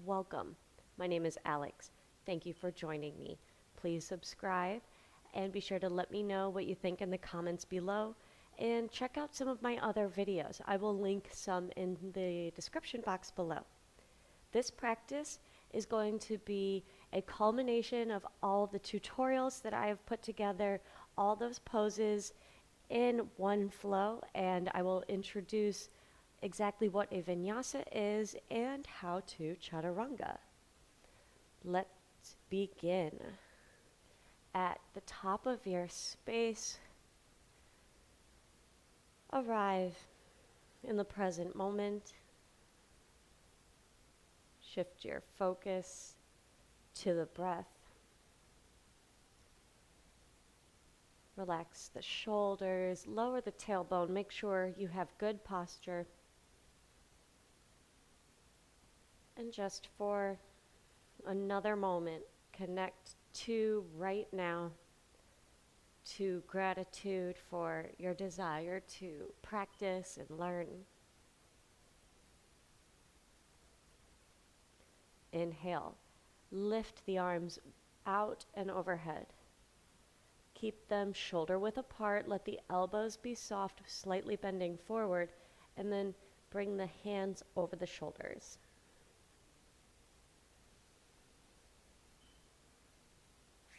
welcome. My name is Alex. Thank you for joining me. Please subscribe and be sure to let me know what you think in the comments below and check out some of my other videos. I will link some in the description box below. This practice is going to be a culmination of all the tutorials that I have put together, all those poses in one flow, and I will introduce exactly what a Vinyasa is and how to Chaturanga. Let's begin. At the top of your space, arrive in the present moment. Shift your focus to the breath. Relax the shoulders, lower the tailbone, make sure you have good posture. And just for another moment, connect to right now, to gratitude for your desire to practice and learn. Inhale, lift the arms out and overhead. Keep them shoulder width apart, let the elbows be soft, slightly bending forward, and then bring the hands over the shoulders.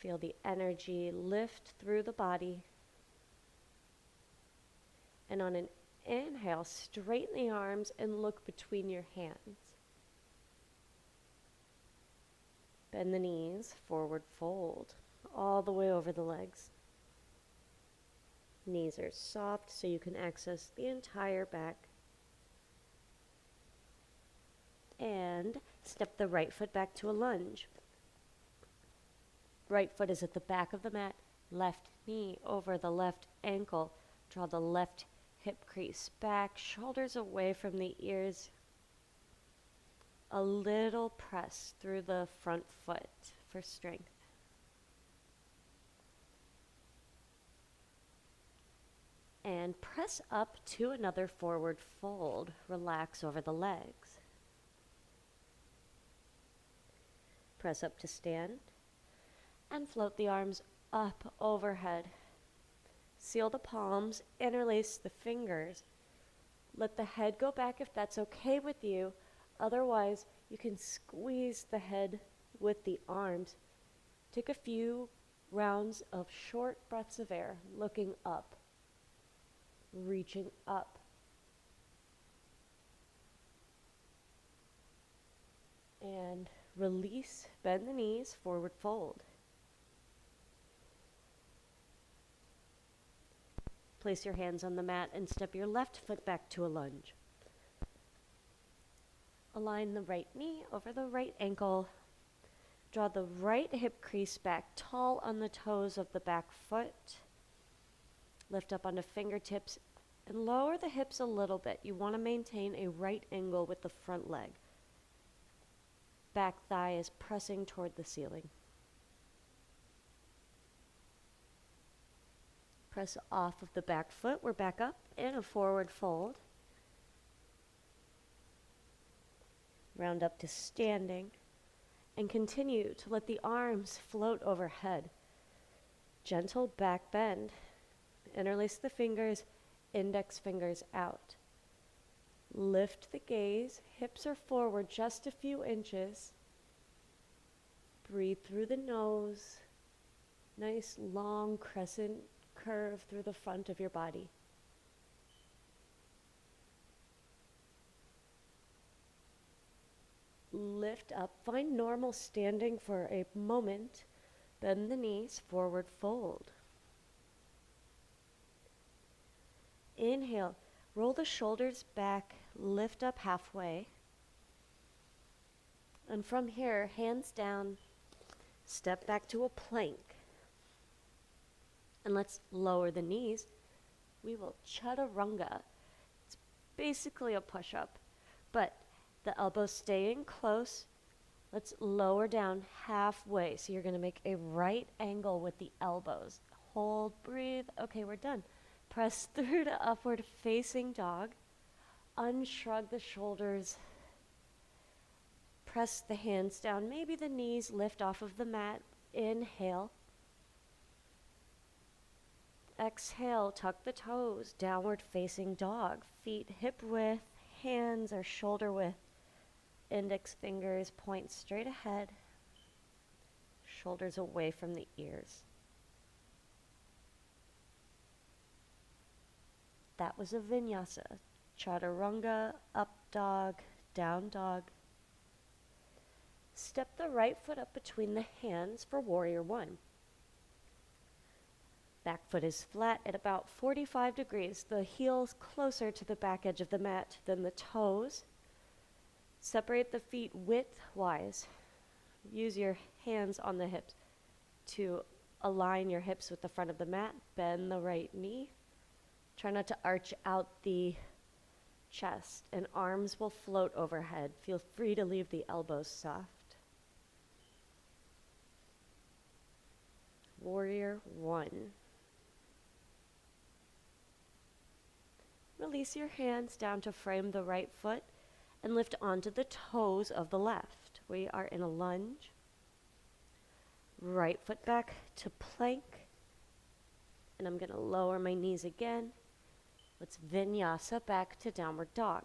Feel the energy lift through the body. And on an inhale, straighten the arms and look between your hands. Bend the knees, forward fold, all the way over the legs. Knees are soft so you can access the entire back. And step the right foot back to a lunge. Right foot is at the back of the mat, left knee over the left ankle. Draw the left hip crease back, shoulders away from the ears. A little press through the front foot for strength. And press up to another forward fold. Relax over the legs. Press up to stand. And float the arms up overhead. Seal the palms, interlace the fingers. Let the head go back if that's okay with you. Otherwise, you can squeeze the head with the arms. Take a few rounds of short breaths of air, looking up, reaching up. And release, bend the knees, forward fold. Place your hands on the mat and step your left foot back to a lunge. Align the right knee over the right ankle. Draw the right hip crease back, tall on the toes of the back foot. Lift up onto fingertips and lower the hips a little bit. You want to maintain a right angle with the front leg. Back thigh is pressing toward the ceiling. Press off of the back foot. We're back up in a forward fold. Round up to standing. And continue to let the arms float overhead. Gentle back bend. Interlace the fingers, index fingers out. Lift the gaze. Hips are forward just a few inches. Breathe through the nose. Nice long crescent curve through the front of your body. Lift up, find normal standing for a moment. Bend the knees, forward fold. Inhale, roll the shoulders back, lift up halfway. And from here, hands down, step back to a plank. And let's lower the knees. We will Chaturanga. It's basically a push-up, but the elbows stay in close. Let's lower down halfway. So you're going to make a right angle with the elbows. Hold, breathe. Okay, we're done. Press through to upward facing dog. Unshrug the shoulders. Press the hands down. Maybe the knees lift off of the mat. Inhale. Exhale, tuck the toes, downward facing dog. Feet hip width, hands are shoulder width. Index fingers point straight ahead. Shoulders away from the ears. That was a Vinyasa. Chaturanga, up dog, down dog. Step the right foot up between the hands for warrior one. Back foot is flat at about 45 degrees. The heels closer to the back edge of the mat than the toes. Separate the feet width-wise. Use your hands on the hips to align your hips with the front of the mat. Bend the right knee. Try not to arch out the chest, and arms will float overhead. Feel free to leave the elbows soft. Warrior one. Release your hands down to frame the right foot and lift onto the toes of the left. We are in a lunge. Right foot back to plank. And I'm going to lower my knees again. Let's Vinyasa back to downward dog.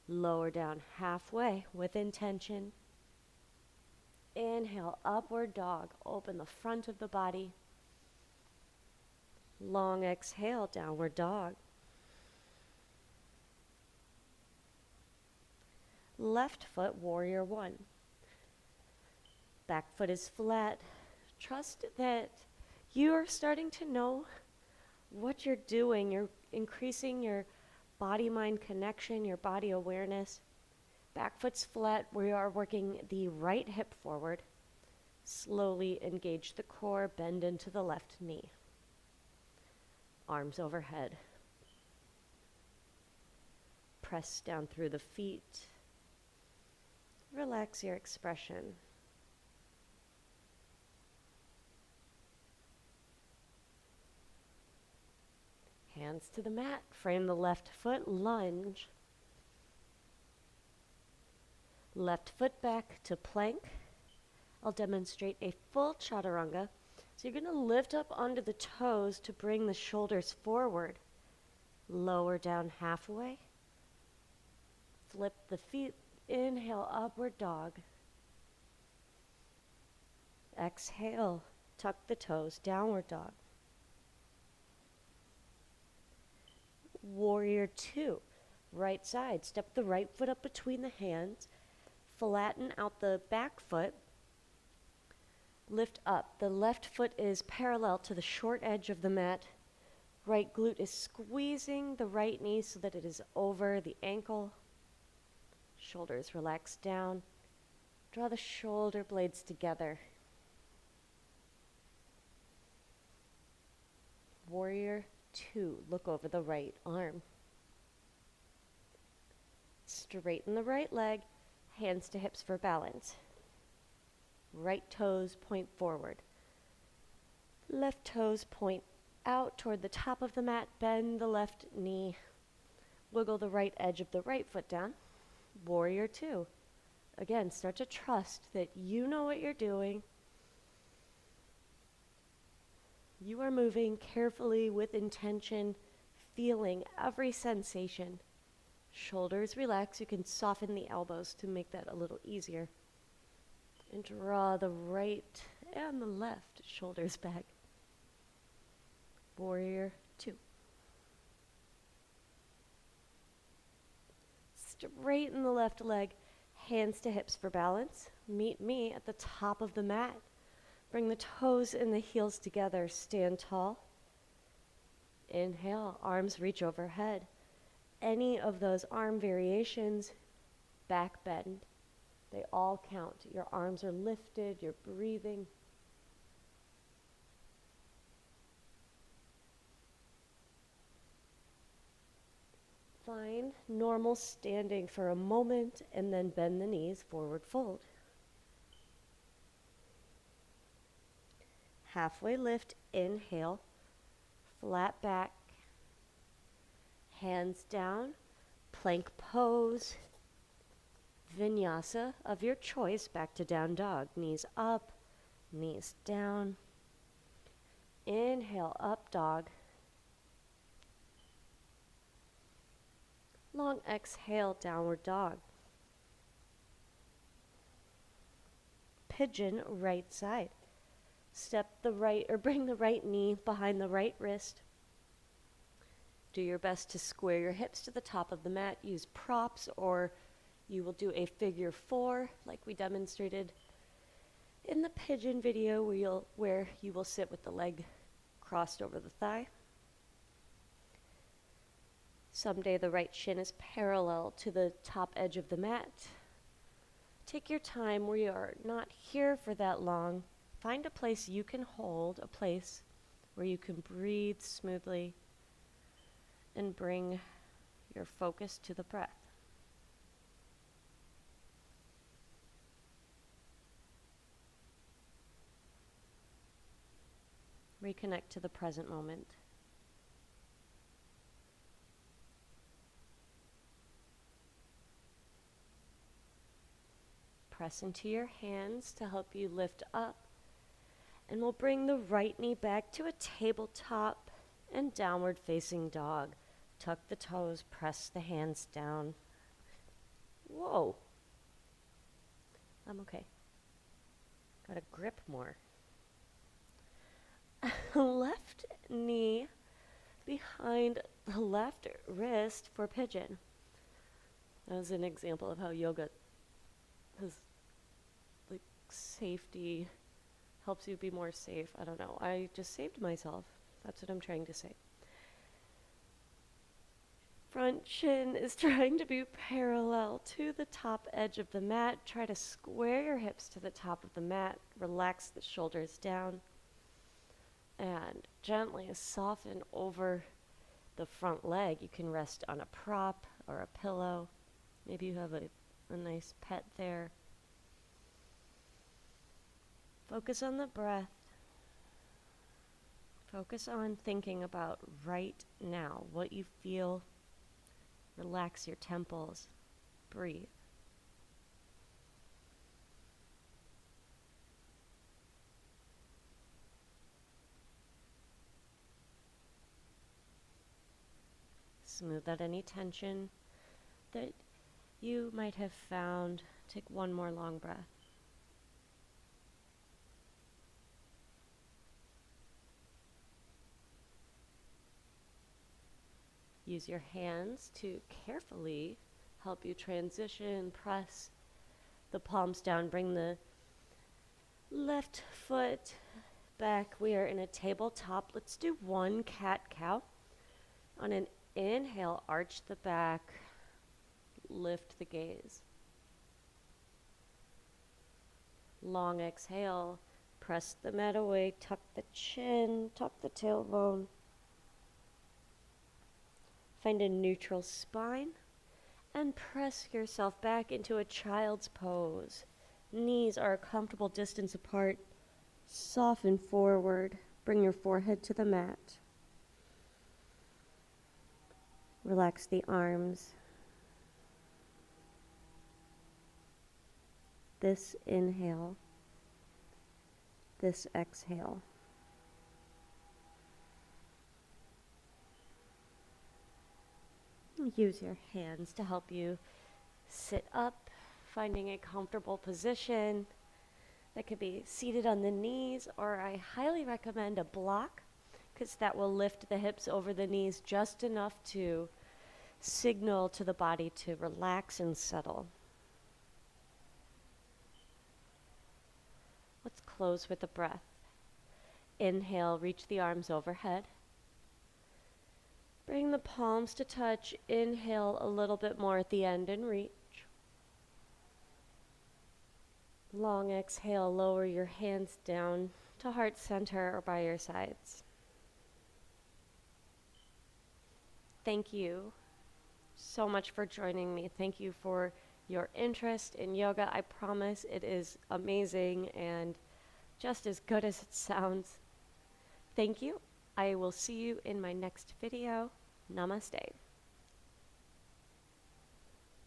Lower down halfway with intention. Inhale, upward dog. Open the front of the body. Long exhale, downward dog. Left foot, warrior one. Back foot is flat. Trust that you are starting to know what you're doing. You're increasing your body-mind connection, your body awareness. Back foot's flat. We are working the right hip forward. Slowly engage the core, bend into the left knee. Arms overhead. Press down through the feet. Relax your expression. Hands to the mat. Frame the left foot. Lunge. Left foot back to plank. I'll demonstrate a full chaturanga. So you're going to lift up onto the toes to bring the shoulders forward. Lower down halfway. Flip the feet. Inhale, upward dog. Exhale, tuck the toes, downward dog. Warrior two, right side. Step the right foot up between the hands. Flatten out the back foot. Lift up. The left foot is parallel to the short edge of the mat. Right glute is squeezing the right knee so that it is over the ankle. Shoulders relax down. Draw the shoulder blades together. Warrior two, look over the right arm. Straighten the right leg, hands to hips for balance. Right toes point forward. Left toes point out toward the top of the mat. Bend the left knee. Wiggle the right edge of the right foot down. Warrior two. Again, start to trust that you know what you're doing. You are moving carefully with intention, feeling every sensation. Shoulders relax. You can soften the elbows to make that a little easier. And draw the right and the left shoulders back. Warrior two. Straighten the left leg, hands to hips for balance. Meet me at the top of the mat. Bring the toes and the heels together. Stand tall. Inhale, arms reach overhead. Any of those arm variations, back bend. They all count. Your arms are lifted, you're breathing. Find normal standing for a moment and then bend the knees, forward fold. Halfway lift, inhale, flat back, hands down, plank pose. Vinyasa of your choice, back to down dog. Knees up, knees down. Inhale, up dog. Long exhale, downward dog. Pigeon, right side. Step the right, or bring the right knee behind the right wrist. Do your best to square your hips to the top of the mat. Use props, or you will do a figure 4 like we demonstrated in the pigeon video, where you will sit with the leg crossed over the thigh. Someday the right shin is parallel to the top edge of the mat. Take your time. We are not here for that long. Find a place you can hold, a place where you can breathe smoothly and bring your focus to the breath. Reconnect to the present moment. Press into your hands to help you lift up. And we'll bring the right knee back to a tabletop and downward facing dog. Tuck the toes, press the hands down. Whoa. I'm okay. Gotta grip more. Left knee behind the left wrist for pigeon. That was an example of how yoga has like safety, helps you be more safe. I don't know. I just saved myself. That's what I'm trying to say. Front shin is trying to be parallel to the top edge of the mat. Try to square your hips to the top of the mat. Relax the shoulders down. And gently soften over the front leg. You can rest on a prop or a pillow. Maybe you have a nice pet there. Focus on the breath. Focus on thinking about right now, what you feel. Relax your temples. Breathe. Smooth out any tension that you might have found. Take one more long breath. Use your hands to carefully help you transition. Press the palms down. Bring the left foot back. We are in a tabletop. Let's do one cat-cow. On an inhale, arch the back, lift the gaze. Long exhale, press the mat away, tuck the chin, tuck the tailbone. Find a neutral spine and press yourself back into a child's pose. Knees are a comfortable distance apart. Soften forward. Bring your forehead to the mat. Relax the arms. This inhale, this exhale. Use your hands to help you sit up, finding a comfortable position. That could be seated on the knees, or I highly recommend a block, because that will lift the hips over the knees just enough to signal to the body to relax and settle. Let's close with a breath. Inhale, reach the arms overhead. Bring the palms to touch. Inhale a little bit more at the end and reach. Long exhale, lower your hands down to heart center or by your sides. Thank you so much for joining me. Thank you for your interest in yoga. I promise it is amazing and just as good as it sounds. Thank you. I will see you in my next video. Namaste.